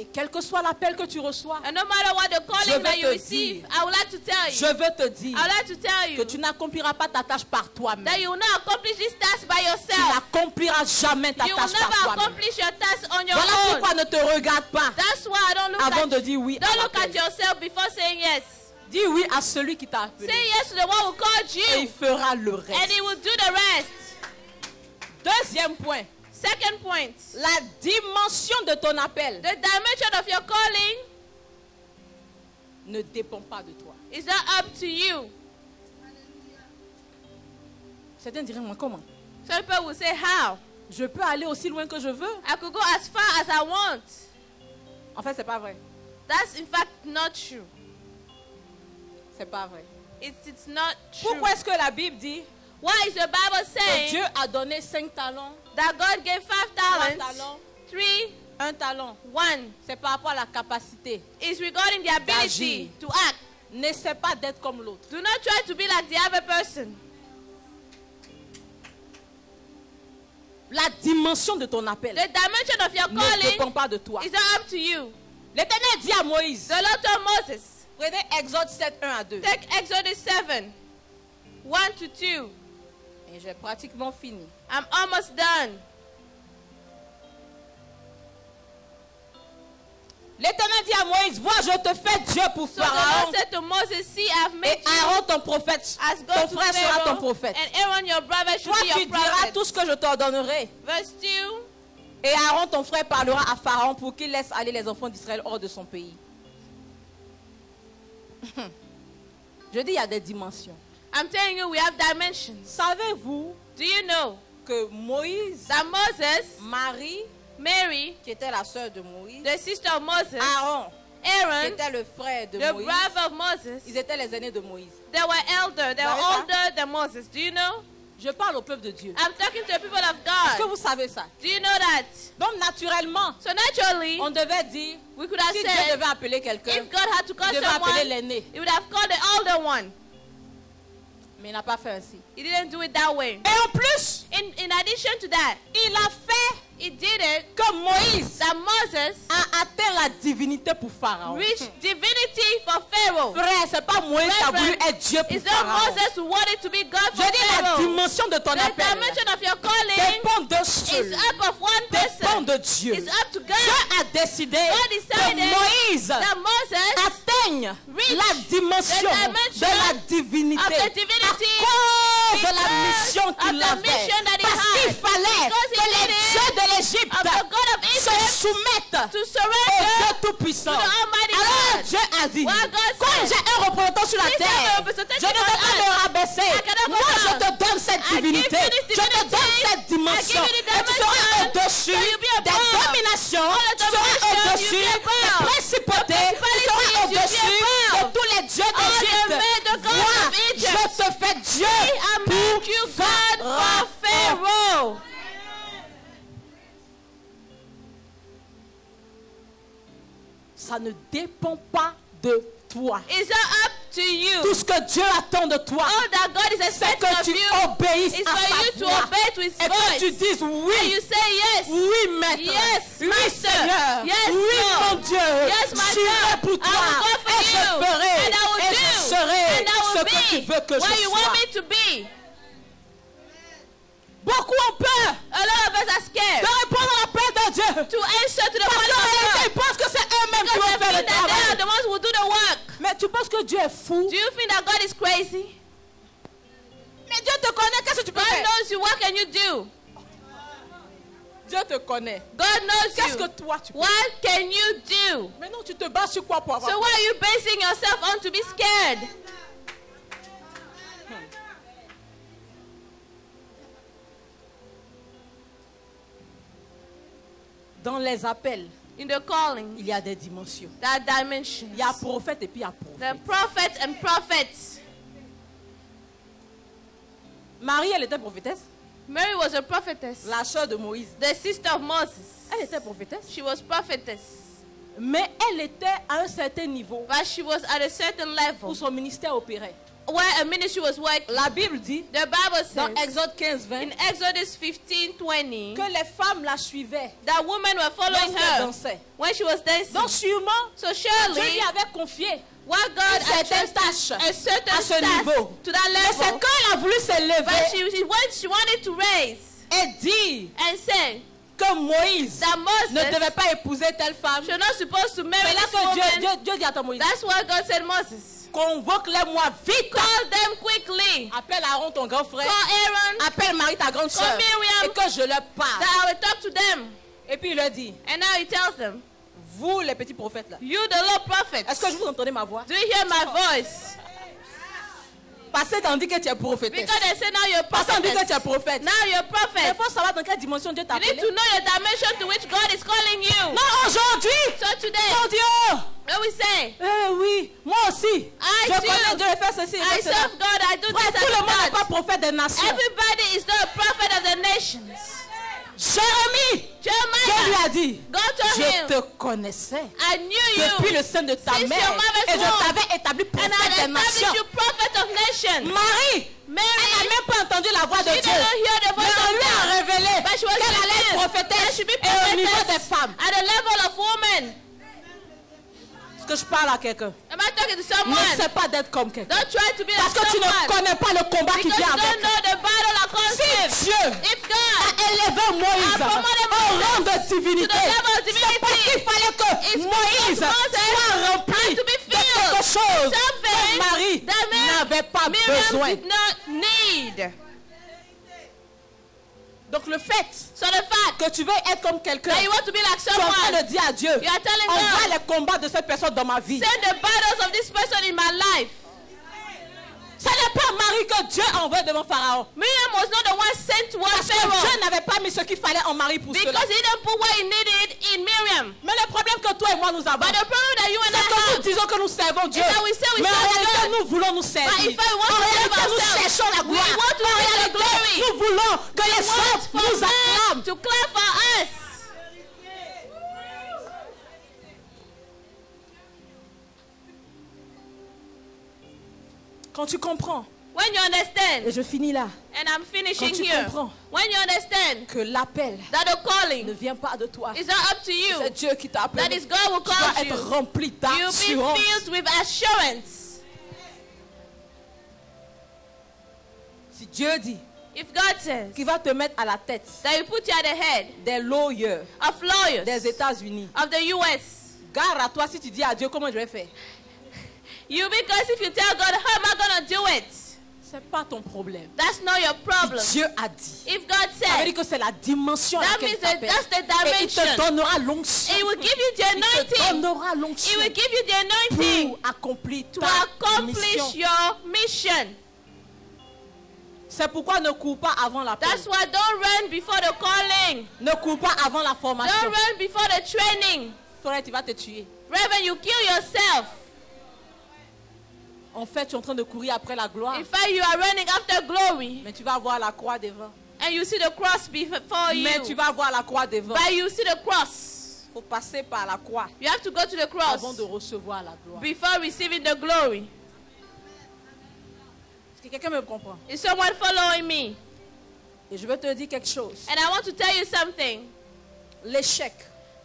Et quel que soit l'appel que tu reçois, And no matter what the Je calling veux that you te receive, dire, I would like to tell je you, veux te dire I would like to tell que you tu n'accompliras pas ta tâche par that toi-même. you will not accomplish this task by Tu yourself. n'accompliras jamais ta You will tâche par never toi-même. accomplish your task on your Voilà own. pourquoi ne te regarde pas That's why I don't look avant at de dire oui à don't look at l'appel. yourself before saying yes. Dis oui à celui qui t'a appelé. Say yes to the one who called Et il you, fera le and reste. he will do the rest. Deuxième point. Second point, La dimension de ton appel the dimension of your calling ne dépend pas de toi. is not up to you. Certains diraient, moi, comment? Some people will say, how? Je peux aller aussi loin que je veux. I could go as far as I want. En fait, c'est pas vrai. That's in fact not true. C'est pas vrai. It's not true. Pourquoi est-ce que la Bible dit Why is the Bible que saying Dieu a donné 5 talents, that God gave 5 3 talents, talents, 3, 1 talent? 1? C'est par rapport à la capacité. Is regarding the ability D'agir. to act. N'essaie pas d'être comme l'autre. Do not try to be like the other person. La dimension de ton appel The dimension of your ne calling dépend pas de toi. is not up to you. L'Éternel dit à Moïse, The Lord told Moses, prenez Exode 7, 1 à 2. take Exodus 7, 1 to 2. Et j'ai pratiquement fini. I'm almost done. L'Éternel dit à Moïse, vois, je te fais Dieu pour So the Pharaon. Lord said to Moses, see, I've Et made you Aaron, ton prophète, as ton God to frère sera ton Pharaoh, prophète. and Aaron, your brother, should Toi, be tu your diras prophet. tout ce que je t'ordonnerai. Verse 2. Et Aaron, ton frère, parlera à Pharaon pour qu'il laisse aller les enfants d'Israël hors de son pays. Je dis, il y a des dimensions. I'm telling you, we have dimensions. Savez-vous Do you know que Moïse, that Moses, Marie, Mary, qui était la sœur de Moïse, the sister of Moses, Aaron, qui Aaron, était le frère de the Moïse, brother of Moses, ils étaient les aînés de Moïse. they were elder. They were Vous savez ça? older than Moses. Do you know? Je parle au peuple de Dieu. I'm talking to the people of Est-ce que God. vous savez ça? Do you know that? Donc, naturellement, So naturally, on devait dire, we could have si Dieu said, devait appeler quelqu'un, if God had to call il devait appeler someone, l'aîné. he would have called the older one. Mais il n'a pas fait ainsi. He didn't do it that way. Et en plus, In addition to that, il a fait he did it que Moïse that Moses a atteint la divinité pour Pharaon. reached divinity for Pharaoh. Frère, c'est pas Moïse qui a voulu être Dieu pour It's not Pharaon. Moses who wanted to be God Je for dis la Pharaoh. dimension de ton The appel dimension of your calling dépend d'un seul. is up of one Dépend person. de Dieu. It's up to Dieu God. a décidé God decided que Moïse That Moses atteigne reach la dimension the dimension de la divinité of the divinity à cause de la because mission qu'il of the avait. mission that he Parce qu'il had. fallait Because he que les needed dieux de l'Égypte of the God of se Egypt soumettent to au surrender Dieu Tout-Puissant. to the Almighty Alors God. Dieu a dit, What God quand said, j'ai un représentant sur la This is terre, a representation je ne vais on pas me earth. rabaisser. I cannot Moi, go je down. te donne cette I give divinité. you this Je te donne divinity. cette dimension. I give you the Et tu seras dimension. au-dessus So you'll be above. des dominations. All the Tu seras domination, au-dessus you'll be des above. principautés. Tu seras principalities, you'll be au-dessus de above. tous les dieux All the d'Égypte. men, the gods Moi, of Egypt. je te fais Dieu I make you pour God for Pharaoh. Ça ne dépend pas de toi. It's not up to you. Tout ce que Dieu attend de toi, All that God is c'est expecting que of tu you obéisses is à for you sa to voix. obey to his Et que tu voice. dises And oui. you say yes. Oui, maître. Yes, oui, master. Seigneur. Yes, oui, Lord. mon Dieu. Yes, my J'irai God. pour I toi. will go for Et je you. ferai. And I will Et do. je serai And I ce will que tu be veux que what je you want sois. me to be. Beaucoup ont peur A lot of us are scared de répondre à l'appel de Dieu. to answer to the Parce call qu'en of réalité, God. ils pensent que c'est eux-mêmes qui Because vont they faire le think that they are travail. the ones who do the work. Mais tu penses que Dieu est fou? Do you think that God is crazy? Mais Dieu te connaît. Qu'est-ce que tu peux God faire? knows you. What can you do? Dieu te connaît. God knows Qu'est-ce que you. toi tu peux? What can you do? Mais non, tu te bats sur quoi pour avoir? So why are you basing yourself on to be scared? Dans les appels, In the calling, il y a des dimensions. that dimension. Il y a prophète et puis il y a prophète. The prophets and prophets. Marie, elle était prophétesse. Mary was a prophetess. La sœur de Moïse. The sister of Moses. Elle était prophétesse. She was prophetess. Mais elle était à un certain niveau But she was at a certain où level son ministère opérait. where a ministry was working. La Bible dit, The Bible dans says Exode 15-20, in Exodus 15:20 que les femmes la suivaient that women were following lorsqu'elle her dansait. when she was dancing. Donc sûrement, So Dieu lui surely, avait confié what God une certaine had tâche a certain à ce task niveau. to that Mais c'est level. quand elle a voulu But s'élever when she wanted to raise et dire and say que Moïse that ne Moses devait pas épouser telle femme, you're not supposed to marry c'est là this que woman, Dieu dit à ton Moïse, that's what God said Moses. convoque-les-moi vite. Call them quickly. Appelle Aaron, ton grand Call frère. Aaron Appelle Marie, ta grande Call soeur. Miriam. Et que je leur parle. that I will talk to them. Et puis il leur dit, And now he tells them, vous les petits prophètes là, you the Lord prophets, est-ce que vous entendez ma voix? do you hear my voice? Parce qu'on dit que tu es prophétesse. Because they say now you're Parce qu'on dit que tu prophet. es prophète. Now you're Il prophet. faut savoir dans quelle dimension Dieu t'a You need appelé. to know the dimension to which God is calling you. Non, aujourd'hui, So today, mon Dieu, when we say, oui, moi aussi, I je too, connais Dieu, je fais ceci, je I fais cela. serve God, I do Bref, this, tout le I monde n'est do pas that. prophète des nations. Everybody is not a prophet of the nations. Jérémie, Dieu lui Jeremiah, a dit, God told je him, te connaissais I knew depuis you le sein de ta since mère your mother's et je womb. t'avais établi and prophète I des nations. established you prophet of nations. Marie, elle n'a Mary, même pas entendu la voix de she Dieu. didn't hear the Mais voice on of lui a God. révélé But she was qu'elle allait être revealed prophétesse that she be et au niveau des prophetess femmes. at the level of women. Est-ce que je parle à quelqu'un? Am I talking to someone? N'essaie pas d'être comme quelqu'un. Don't try to be Parce like que tu ne someone. connais pas le combat qui Because vient you avec. don't know the battle that comes Si with. Dieu If God a élevé Moïse a promoted au Moses rang de divinité, to the level of c'est parce divinity, qu'il fallait que it's Moïse Moïse soit rempli de quelque chose que Marie n'avait pas besoin. Miriam did not need. Donc le fait So the fact que tu veux être comme quelqu'un, that you want to be like tu es en train someone, de dire à Dieu, you are telling envoie God, les combats de cette personne dans ma vie. send the battles of this person in my life. Ce n'est pas Marie que Dieu a envoyé devant Pharaon. Miriam was not the one sent towards Parce que Dieu Pharaoh n'avait pas mis ce qu'il fallait en Marie pour cela. because he didn't put what he needed in Miriam. Mais le problème que toi et moi nous avons, But the problem that you and c'est que nous I have disons que nous servons Dieu. is that we say we Mais en serve réalité, God. nous voulons nous servir. But if I want En to réalité, serve nous ourselves, cherchons la we gloire. want to En see the réalité, glory. nous voulons que les want autres for nous men acclament. to clap for us. Quand tu comprends, When you et understand, je finis là, and I'm finishing quand tu here, comprends when you understand que l'appel that the ne calling vient pas de toi, is not up to you, c'est Dieu qui t'a appelé. that is God who Tu dois calls être you, rempli you'll be d'assurance. filled with assurance. Si Dieu dit If God says qu'il va te mettre à la tête that you put you at the head des lawyers of lawyers des États-Unis, of the U.S., gare à toi si tu dis à Dieu comment je vais faire. you, because if you tell God, how am I going to do it? C'est pas ton problème. That's not your problem. Dieu a dit. If God Ça veut said, dire que c'est la dimension à that laquelle means il that t'appelle. that's the Et il te dimension. donnera l'onction. It will give you the Il te anointing. donnera It l'onction will give you the anointing pour accomplir to ta accomplish mission. your mission. C'est pourquoi ne cours pas avant l'appel. That's why don't run before the calling. Ne cours pas avant la Don't formation. run before the training. Frère, tu vas te tuer. Reverend, you kill yourself. En fait, tu es en train de courir après la gloire. In fact, you are running after glory. Mais tu vas voir la croix devant. And you see the cross before Mais tu you. vas voir la croix devant. But you see the cross. Il faut passer par la croix You have to go to the cross avant de recevoir la gloire. before receiving the glory. Est-ce que quelqu'un me comprend? Is someone following me? Et je veux te dire quelque chose. And I want to tell you something. L'échec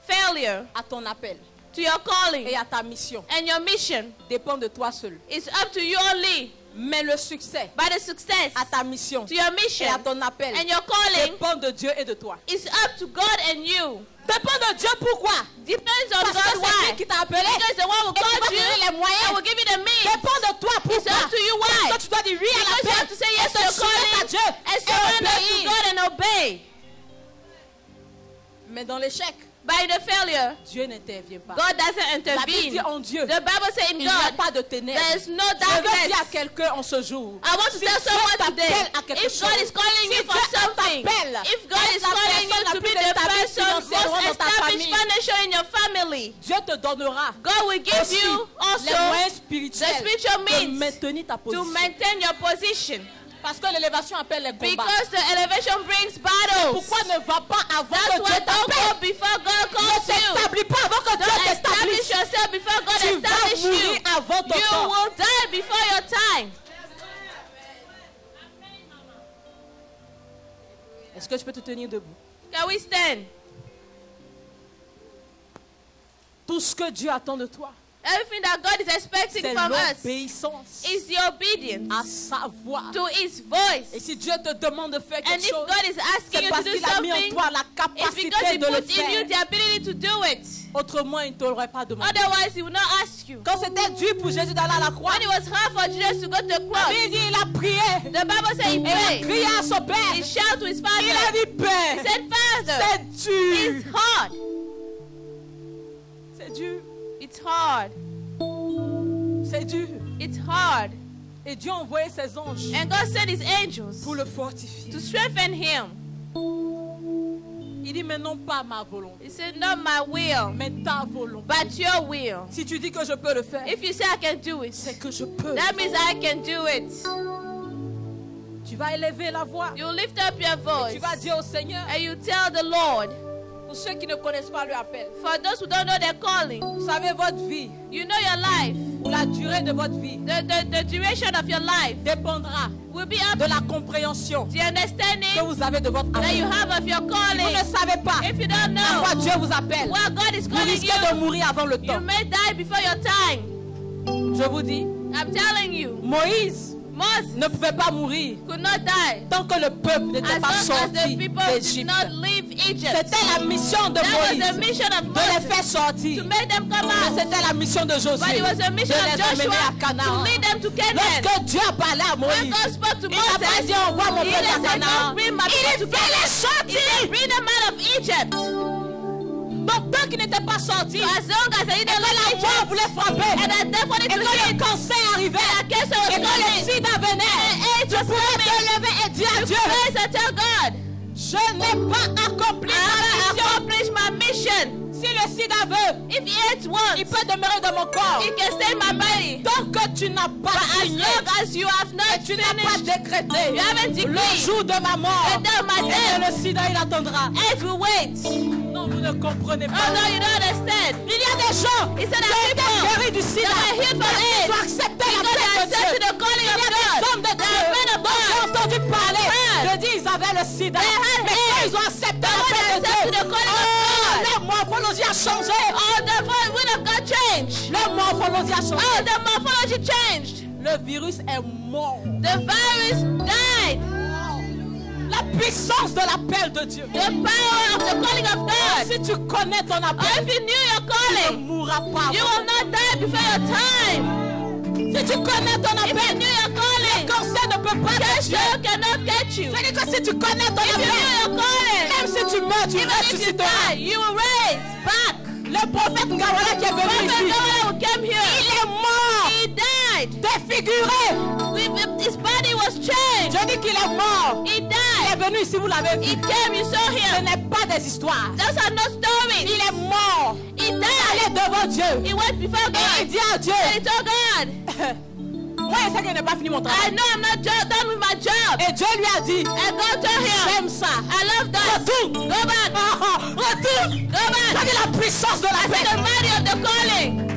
Failure à ton appel to your calling et à ta mission and your mission dépend de toi seul. is up to you only. Mais le succès But the success à ta mission to your et mission à ton appel and your calling dépend de Dieu et de toi. is up to God and you. Dépend de Dieu, pourquoi? Depends on Parce que God c'est lui why. qui t'a appelé. Because the one who Et qui va called te donner you les moyens. and will give you the means. Dépend de toi, It's pourquoi? up to you why. Parce que tu dois dire oui à Because you l'appel have to say et yes to te your soumettre à calling Dieu and et surrender to obéir. God and obey. Mais dans l'échec, By the failure, Dieu n'intervient pas. God doesn't La Bible intervene. dit en Dieu, The Bible says in il n'y a God, pas de ténèbres. there is no Je veux dire à darkness. quelqu'un en ce jour, I want to si tell Dieu someone t'appelle today, à quelque if God chose, is calling si you for Dieu something, t'appelle, if God être is la calling personne you la to plus be the établie person financièrement most dans ta established famille, financially in your family, Dieu te donnera God will give aussi you les also moyens the spirituels spiritual de means maintenir ta to position. maintain your position. Parce que l'élévation appelle les combats. Because the elevation brings battles. Pourquoi ne va pas avant That's que why Dieu don't go t'appelle? before God Ne calls you. t'établis pas avant que Dieu Don't establish t'établisse. yourself before God Tu vas establishes mourir you. avant ton You temps. will die before your time. Est-ce que je peux te tenir debout? Can we stand? Tout ce que Dieu attend de toi, Everything that God is expecting c'est from us l'obéissance is the obedience à sa voix. to His voice. Et si Dieu te demande de faire And quelque if chose, God is asking c'est you parce to do qu'il a mis en something, toi la it's because capacité He de le put in you faire. the ability to do it. Autrement, il ne te l'aurait pas demandé. Otherwise, He will not ask you. Quand c'était dur pour Jésus d'aller à la croix, When it was hard for Jesus to go to the cross, il dit, il a prié. the Bible says He Et il a prayed. crié à son Père. He shouted to His Il a Father. dit, Père, He said, Father, c'est dur. it's hard. C'est dur. It's hard. C'est dur. It's hard. Et Dieu a envoyé ses anges And God sent His angels pour le fortifier. to strengthen him. Il dit, mais non pas ma volonté, He said, not my will, mais ta volonté. but your will. Si tu dis que je peux le faire, If you say I can do it, c'est que je peux. that means I can do it. Tu vas élever la voix. You lift up your voice Tu vas dire au Seigneur, and you tell the Lord, pour ceux qui ne connaissent pas le appel, for those who don't know their calling, vous savez votre vie, you know your life, ou la durée de votre vie, the duration of your life dépendra will be up de la compréhension to the understanding que vous avez de votre that you appel. have of your Vous calling. ne savez pas If you don't à quoi know Dieu vous appelle. where God is Vous calling risquez de you, mourir avant le you temps. may die before your time. Je vous dis, I'm telling you, Moïse Moses ne pouvait pas mourir could not die tant que le peuple n'était as pas long as the sorti people did d'Égypte. not live Egypt. C'était la mission de That was the Moïse mission of de les Moses, faire sortir. to make them come Mais out. c'était la mission de But Josué it was a mission de of les amener Joshua à to Canaan. lead them to Canaan. Lorsque Dieu a parlé à When Moïse, God spoke to il n'a pas Moses, dit envoie mon he peuple à didn't say, Canaan. "Go bring my Il people to fait les Canaan." He said, sortir. bring them out of Egypt. Donc tant qu'il n'était pas sorti, So as long as they et didn't que la leave mort Egypt, voulait frapper, and that death wanted et to que le hit, cancer arrivait, and that cancer was et que le coming, sida venait, and tu AIDS was pouvais te coming, lever et dire à you Dieu, praise and tell God, je n'ai pas accompli I ma haven't mission. accomplished my mission. Si le sida veut, If he hates once, il peut demeurer dans mon corps. he can stay in my body. Tant que tu n'as pas But as signé, long as you have et not tu n'as pas finished, décrété you haven't le decreed jour de ma mort, the day of my et death, le sida il attendra. AIDS will wait. Non, vous ne comprenez Oh pas. no, you don't understand. Il y a des gens He said qui that ont été guéris du people sida. that are healed from Ils ont AIDS accepté because they l'appel de accepted Dieu. the calling Il y of a des God. hommes de They Dieu are men of dont j'ai God. entendu parler. Yes. Je dis ils avaient le sida. They had Mais quand AIDS. ils ont accepté But when l'appel they de Dieu, accepted the calling of God, leur morphologie a changé. oh, the wind of God changed. Leur morphologie a changé. Oh, the morphology changed. Le virus est mort. The virus died. La puissance de l'appel de Dieu. The power of the calling of God. Si tu connais ton Oh, appel, if you knew your tu ne calling, mourras pas. you will not die before your time. Si tu connais ton If you appel, knew your le calling, cancer ne peut pas te tuer. cancer cannot get you. Je dis que si tu connais ton If you knew appel, your calling, même si tu meurs, tu even if you ressusciteras. die, you will raise back. Le prophète Ngawala qui est venu Prophet ici, Noah who came here, il est mort, he died. défiguré. His body was changed. Je dis qu'il est mort. He Il est died. venu ici, vous l'avez vu. He came, you saw Ce him. n'est pas des histoires. Those are not stories. Il est mort. He Il died. est devant Dieu. He went before Et il God. dit à Dieu, And he told God, moi je sais que je n'ai pas fini mon I travail. know I'm not done with my job. Et Dieu lui a dit, And God told him, j'aime ça. I love that. Retourne. Go back. Retourne. Go back. Ça dit la puissance de I said the l'appel. mighty of the calling.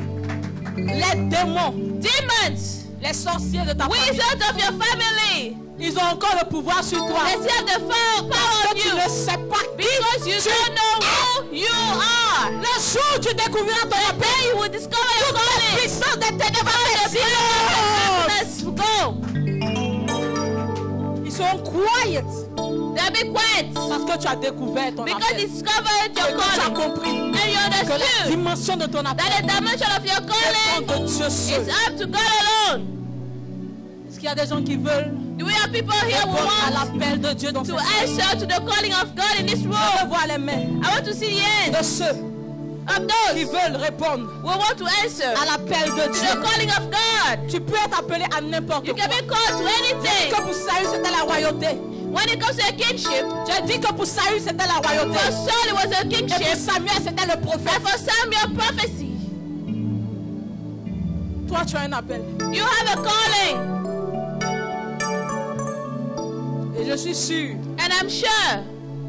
Les démons, Demons, les sorciers de ta famille, wizards of your family, ils ont encore le pouvoir sur toi. they still have the power Parce on que tu you. ne sais pas Because you tu don't know who you are. Le jour où tu découvriras ton The appel, day you will discover your toute la calling, puissance des ténèbres va the t'exiler. darkness will go. Ils sont quiet They'll be quiet parce que tu as découvert ton because appel. you discovered Et que your tu as calling. compris And you que la understood dimension de ton appel that the dimension of your calling dépend de Dieu seul. is up to God alone. Est-ce qu'il y a des gens qui veulent Do we have people here who répondre à want l'appel de Dieu dans to cette vie? answer to the calling of God in this Je veux room? voir les mains I want to see the end de ceux of qui those veulent répondre who want to answer à l'appel de to Dieu. the calling of God. Tu peux être appelé à n'importe You quoi. can be called to anything. Que pour Saül, c'était la royauté. When it comes to a kingship, J'ai dit que pour Saül, c'était la royauté. for Saul it was a Et pour kingship, Samuel, c'était le prophète. and for Samuel prophecy. Toi, tu as un appel. You have a calling, Et je suis sûr and I'm sure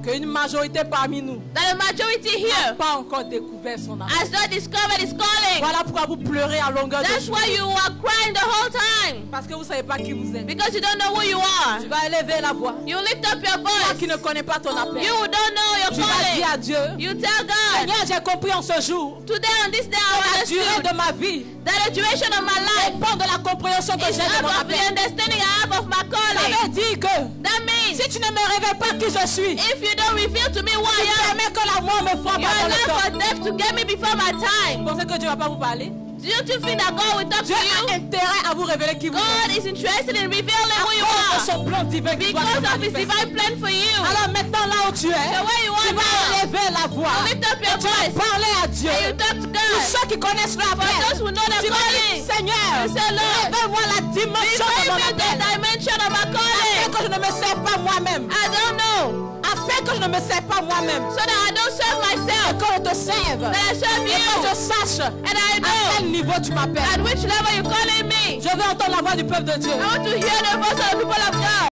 qu'une majorité parmi nous that the majority n'a here pas encore découvert son appel. has not discovered his calling. Voilà pourquoi vous pleurez à longueur de That's jour. why you are crying the whole time, Parce que vous ne savez pas qui vous êtes. because you don't know who you are. Tu vas élever la voix. You lift up your Toi voice. qui ne connais pas ton appel. You who don't know your Tu vas dire calling. à Dieu, You tell God, Seigneur, j'ai compris en ce jour today on this day que I la durée understood de ma vie that the duration of my life dépend de la compréhension que is j'ai de up mon of the appel. understanding I have of my Ça calling. veut dire que That means si tu ne me révèles pas qui je suis, tu if you don't reveal to me who I am, permets que la mort me frappe you avant le allow temps. for death to get me before my time. Vous pensez que Dieu ne va pas vous parler? Do you think that God will talk to Dieu a you? intérêt à vous révéler qui vous êtes. God is interested in revealing who you À cause de are son plan divin qui doit se because of His manifester. divine plan for you. Alors maintenant là où tu es, So where you tu are vas now, élever la voix. you lift up your Tu vas voice parler à Dieu. and you talk to Pour God. ceux qui connaissent For l'appel, those who know the tu vas dire, calling, Seigneur, you say, Lord, révèle-moi la dimension de reveal mon me the appel. dimension of my Afin calling. que je ne me sers pas moi-même. I don't know, Afin que je ne me sers pas moi-même. so that I don't serve Et myself, que je te serve. that I serve Et que je you, sache and I à know quel niveau tu m'appelles. at which level you're calling me. Je veux entendre la voix du peuple de Dieu. I want to hear the voice of the people of God.